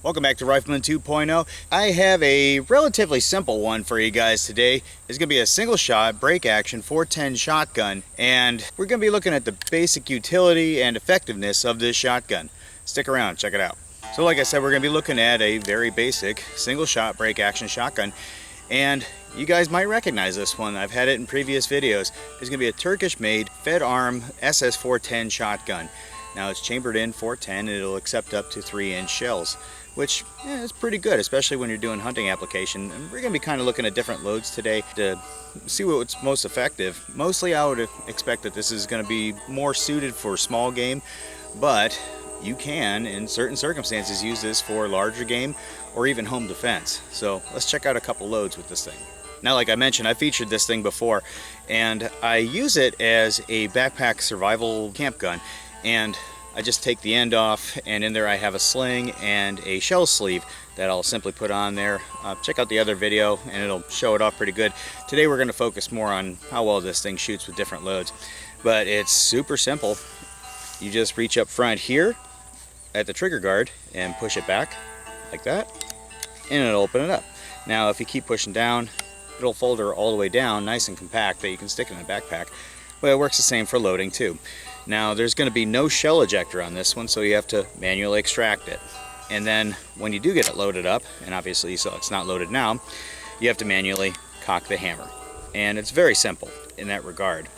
Welcome back to Rifleman 2.0. I have a relatively simple one for you guys today. It's going to be a single shot break action 410 shotgun, and we're going to be looking at the basic utility and effectiveness of this shotgun. Stick around, check it out. So like I said, we're going to be looking at a very basic single shot break action shotgun, and you guys might recognize this one. I've had it in previous videos. It's going to be a Turkish made FedArm SS410 shotgun. Now it's chambered in 410 and it'll accept up to 3-inch shells, which is pretty good, especially when you're doing hunting application. And we're going to be kind of looking at different loads today to see what's most effective. Mostly I would expect that this is going to be more suited for small game, but you can, in certain circumstances, use this for larger game or even home defense. So let's check out a couple loads with this thing. Now, like I mentioned, I featured this thing before, and I use it as a backpack survival camp gun. And I just take the end off, and in there I have a sling and a shell sleeve that I'll simply put on there. Check out the other video and it'll show it off pretty good. Today we're going to focus more on how well this thing shoots with different loads. But it's super simple. You just reach up front here at the trigger guard and push it back like that, and it'll open it up. Now if you keep pushing down, it'll fold her all the way down nice and compact that you can stick in a backpack. But it works the same for loading too. Now there's going to be no shell ejector on this one, so you have to manually extract it. And then when you do get it loaded up, and obviously so it's not loaded now, you have to manually cock the hammer. And it's very simple in that regard.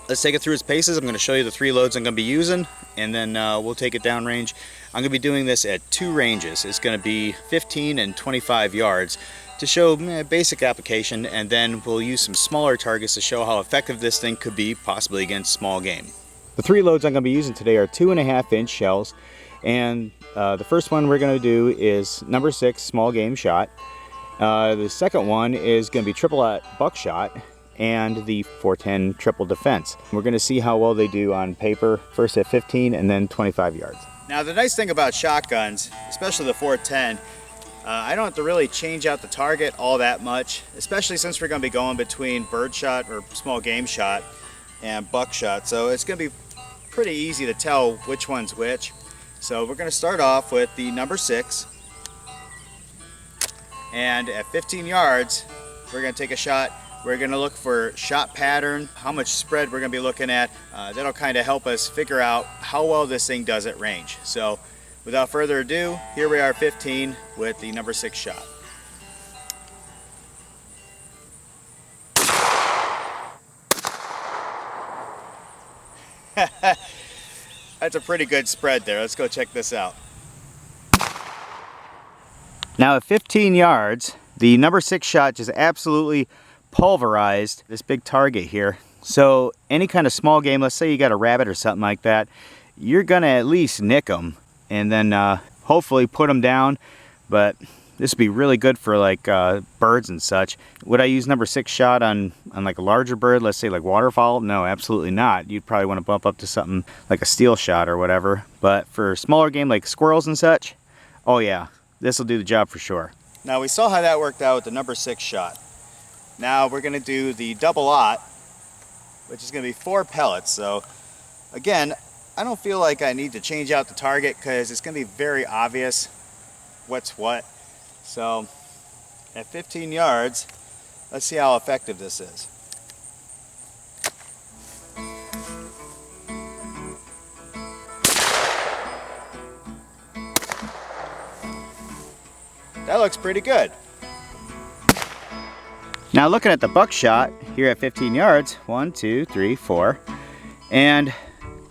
Let's take it through its paces. I'm going to show you the 3 loads I'm going to be using, and then we'll take it down range. I'm going to be doing this at 2 ranges. It's going to be 15 and 25 yards to show basic application, and then we'll use some smaller targets to show how effective this thing could be possibly against small game. The 3 loads I'm going to be using today are 2.5-inch shells, and the first one we're going to do is number 6 small game shot. The second one is going to be triple buckshot, and the 410 triple defense. We're going to see how well they do on paper, first at 15 and then 25 yards. Now the nice thing about shotguns, especially the 410, I don't have to really change out the target all that much, especially since we're going to be going between birdshot or small game shot and buckshot. So it's going to be pretty easy to tell which one's which. So we're going to start off with the number 6, and at 15 yards we're going to take a shot. We're going to look for shot pattern, how much spread we're going to be looking at. That'll kind of help us figure out how well this thing does at range. So without further ado, here we are 15 with the number 6 shot. That's a pretty good spread there. Let's go check this out. Now at 15 yards, the number 6 shot just absolutely pulverized this big target here. So any kind of small game, let's say you got a rabbit or something like that, you're gonna at least nick them and then hopefully put them down. But this would be really good for like birds and such. Would I use number 6 shot on like a larger bird, let's say like waterfowl? No, absolutely not. You'd probably want to bump up to something like a steel shot or whatever. But for smaller game like squirrels and such, oh yeah, this will do the job for sure. Now we saw how that worked out with the number 6 shot. Now we're going to do the double aught, which is going to be 4 pellets. So again, I don't feel like I need to change out the target because it's going to be very obvious what's what. So at 15 yards, let's see how effective this is. That looks pretty good. Now looking at the buckshot here at 15 yards, 1, 2, 3, 4, and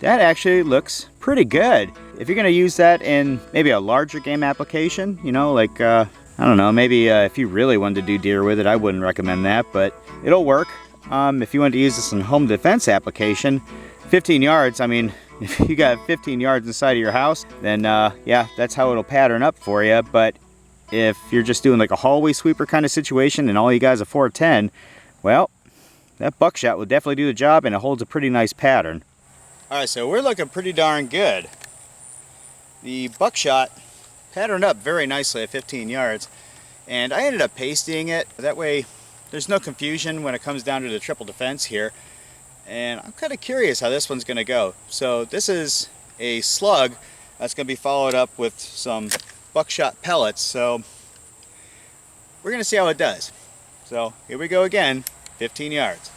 that actually looks pretty good. If you're going to use that in maybe a larger game application, you know, like I don't know, maybe if you really wanted to do deer with it, I wouldn't recommend that, but it'll work. If you want to use this in home defense application, 15 yards, I mean, if you got 15 yards inside of your house, then yeah, that's how it'll pattern up for you. But if you're just doing like a hallway sweeper kind of situation and all you guys are 410, well, that buckshot will definitely do the job, and it holds a pretty nice pattern. Alright, so we're looking pretty darn good. The buckshot patterned up very nicely at 15 yards, and I ended up pasting it. That way there's no confusion when it comes down to the triple defense here. And I'm kind of curious how this one's going to go. So this is a slug that's going to be followed up with some buckshot pellets, so we're gonna see how it does. So here we go again, 15 yards.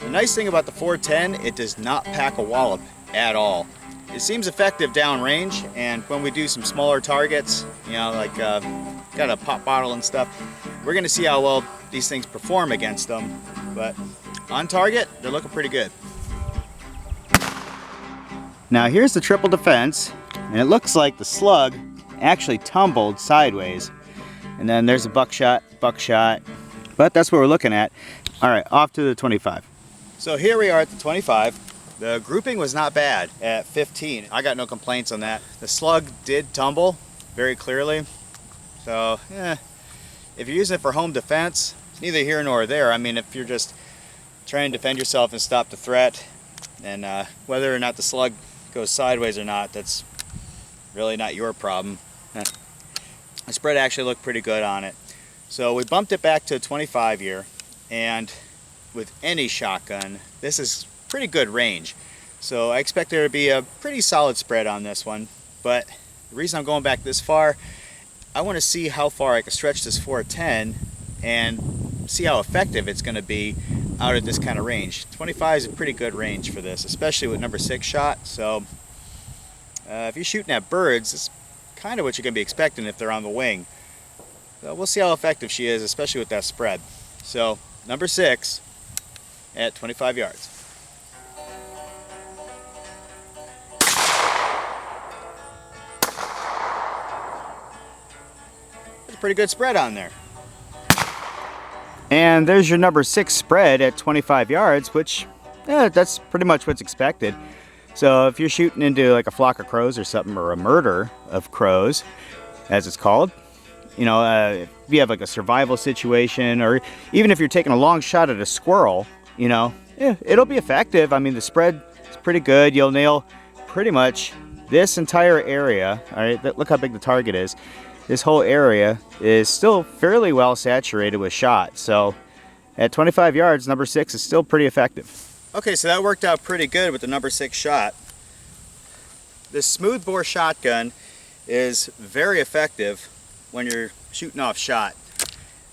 The nice thing about the 410, it does not pack a wallop at all. It seems effective downrange, and when we do some smaller targets, you know, like got a pop bottle and stuff, we're gonna see how well these things perform against them. But on target, they're looking pretty good. Now here's the triple defense, and it looks like the slug actually tumbled sideways. And then there's a buckshot, but that's what we're looking at. All right, off to the 25. So here we are at the 25. The grouping was not bad at 15. I got no complaints on that. The slug did tumble very clearly. So, if you're using it for home defense, it's neither here nor there. I mean, if you're just trying to defend yourself and stop the threat, and whether or not the slug goes sideways or not, that's really not your problem. The spread actually looked pretty good on it. So we bumped it back to 25 here, and with any shotgun, this is pretty good range. So I expect there to be a pretty solid spread on this one, but the reason I'm going back this far, I want to see how far I can stretch this 410 and see how effective it's going to be out at this kind of range. 25 is a pretty good range for this, especially with number 6 shot. So if you're shooting at birds, it's kind of what you're going to be expecting if they're on the wing. So we'll see how effective she is, especially with that spread. So number 6 at 25 yards. That's a pretty good spread on there. And there's your number 6 spread at 25 yards, which, that's pretty much what's expected. So if you're shooting into like a flock of crows or something, or a murder of crows, as it's called, you know, if you have like a survival situation, or even if you're taking a long shot at a squirrel, you know, it'll be effective. I mean, the spread is pretty good. You'll nail pretty much this entire area. All right, look how big the target is. This whole area is still fairly well saturated with shot. So at 25 yards, number 6 is still pretty effective. Okay, so that worked out pretty good with the number 6 shot. This smooth bore shotgun is very effective when you're shooting off shot.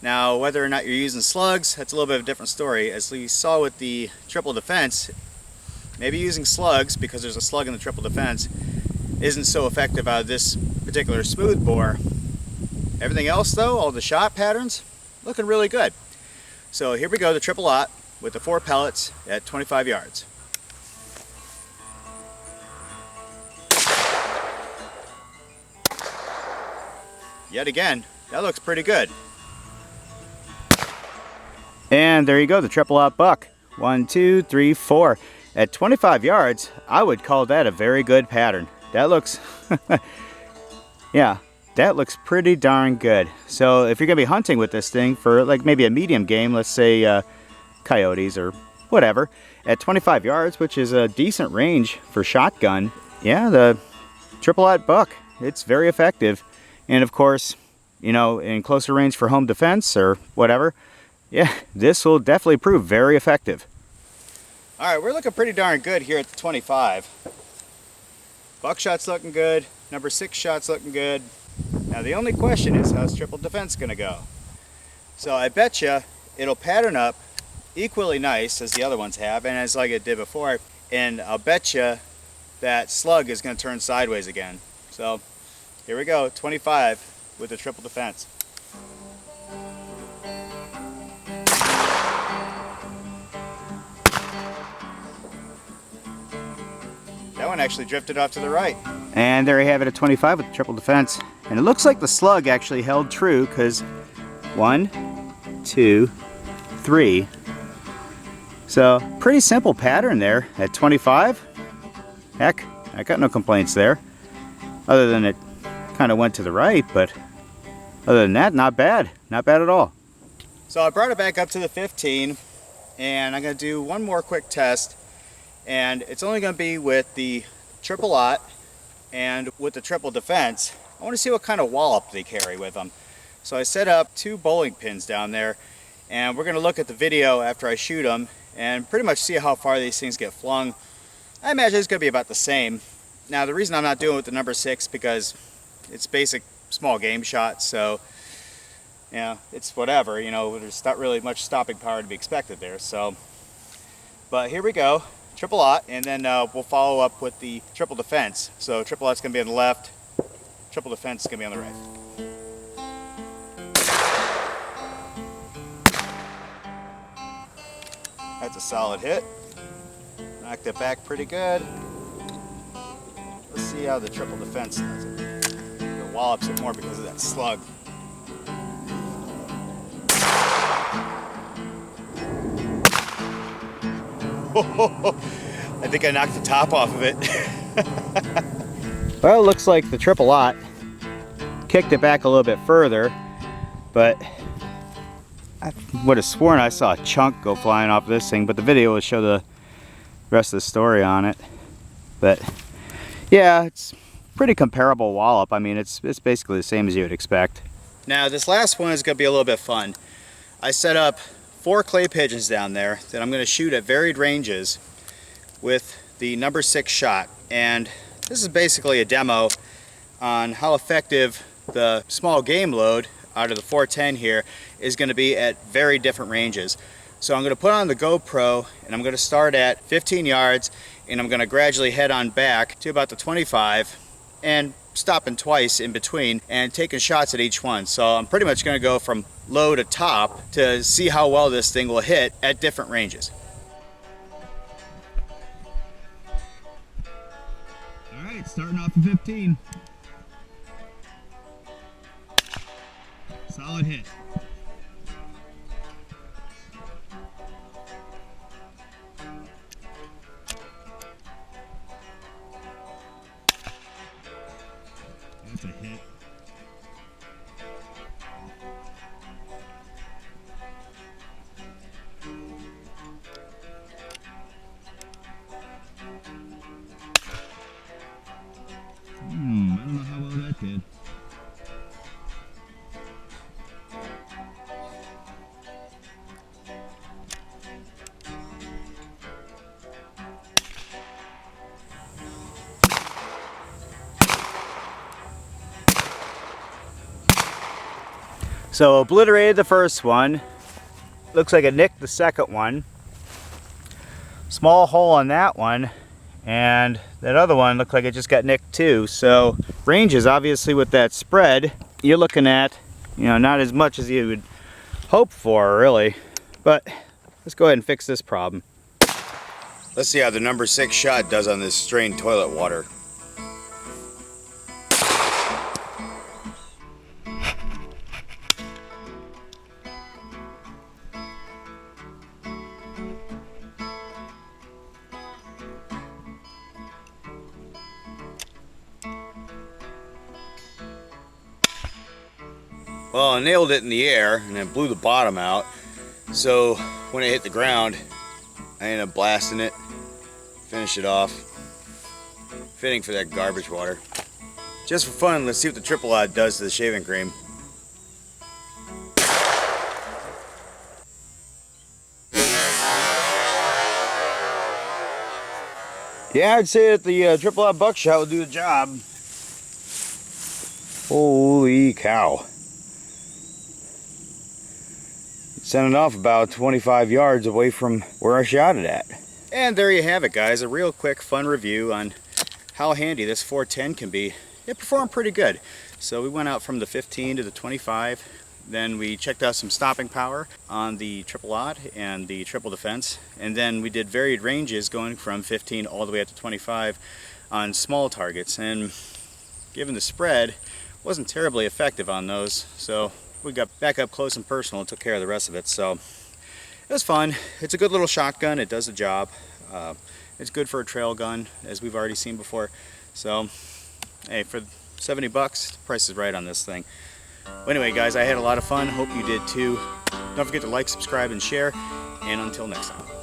Now, whether or not you're using slugs, that's a little bit of a different story. As we saw with the triple defense, maybe using slugs, because there's a slug in the triple defense, isn't so effective out of this particular smooth bore. Everything else though, all the shot patterns, looking really good. So here we go, the triple aught with the 4 pellets at 25 yards. Yet again, that looks pretty good. And there you go, the triple aught buck. 1, 2, 3, 4. At 25 yards, I would call that a very good pattern. That looks, yeah, that looks pretty darn good. So if you're gonna be hunting with this thing for like maybe a medium game, let's say coyotes or whatever, at 25 yards, which is a decent range for shotgun, yeah, the triple aught buck, it's very effective. And of course, you know, in closer range for home defense or whatever, yeah, this will definitely prove very effective. All right, we're looking pretty darn good here at the 25. Buckshot's looking good, number 6 shot's looking good. Now the only question is, how's triple defense gonna go? So I bet you it'll pattern up equally nice as the other ones have, and as like it did before, and I'll bet you that slug is gonna turn sideways again. So here we go, 25 with the triple defense. That one actually drifted off to the right. And there you have it at 25 with the triple defense. And it looks like the slug actually held true, because 1, 2, 3. So pretty simple pattern there at 25. Heck, I got no complaints there. Other than it kind of went to the right, but other than that, not bad. Not bad at all. So I brought it back up to the 15, and I'm gonna do one more quick test. And it's only going to be with the triple aught and with the triple defense. I want to see what kind of wallop they carry with them. So I set up 2 bowling pins down there, and we're going to look at the video after I shoot them and pretty much see how far these things get flung. I imagine it's going to be about the same. Now the reason I'm not doing it with the number 6 because it's basic small game shot, so yeah, it's whatever, you know, there's not really much stopping power to be expected there. So, but here we go, triple aught, and then we'll follow up with the triple defense. So triple aught's going to be on the left, triple defense is going to be on the right. That's a solid hit. Knocked it back pretty good. Let's see how the triple defense does it. It wallops it more because of that slug. I think I knocked the top off of it. Well, it looks like the triple aught kicked it back a little bit further, but I would have sworn I saw a chunk go flying off this thing, but the video will show the rest of the story on it. But yeah, it's pretty comparable wallop. I mean, it's basically the same as you would expect. Now this last one is going to be a little bit fun. I set up 4 clay pigeons down there that I'm going to shoot at varied ranges with the number 6 shot, and this is basically a demo on how effective the small game load out of the 410 here is going to be at very different ranges. So I'm going to put on the GoPro and I'm going to start at 15 yards and I'm going to gradually head on back to about the 25 and stopping twice in between and taking shots at each one. So I'm pretty much going to go from low to top to see how well this thing will hit at different ranges. Alright, starting off at 15. Solid hit. That's a hit. I don't know how well that did. So obliterated the first one. Looks like it nicked the second one. Small hole on that one. And that other one looked like it just got nicked too. So ranges, obviously with that spread, you're looking at, you know, not as much as you would hope for really. But let's go ahead and fix this problem. Let's see how the number 6 shot does on this strained toilet water. Well, I nailed it in the air and then blew the bottom out. So when it hit the ground, I ended up blasting it, finished it off, fitting for that garbage water. Just for fun, let's see what the triple aught does to the shaving cream. Yeah, I'd say that the triple aught buckshot will do the job. Holy cow. Sent it off about 25 yards away from where I shot it at. And there you have it, guys. A real quick fun review on how handy this 410 can be. It performed pretty good. So we went out from the 15 to the 25. Then we checked out some stopping power on the triple aught and the triple defense. And then we did varied ranges going from 15 all the way up to 25 on small targets. And given the spread, wasn't terribly effective on those. So we got back up close and personal and took care of the rest of it. So it was fun. It's a good little shotgun. It does the job. It's good for a trail gun, as we've already seen before. So hey, for 70 bucks, the price is right on this thing. Well, anyway, guys, I had a lot of fun. Hope you did too. Don't forget to like, subscribe, and share. And until next time.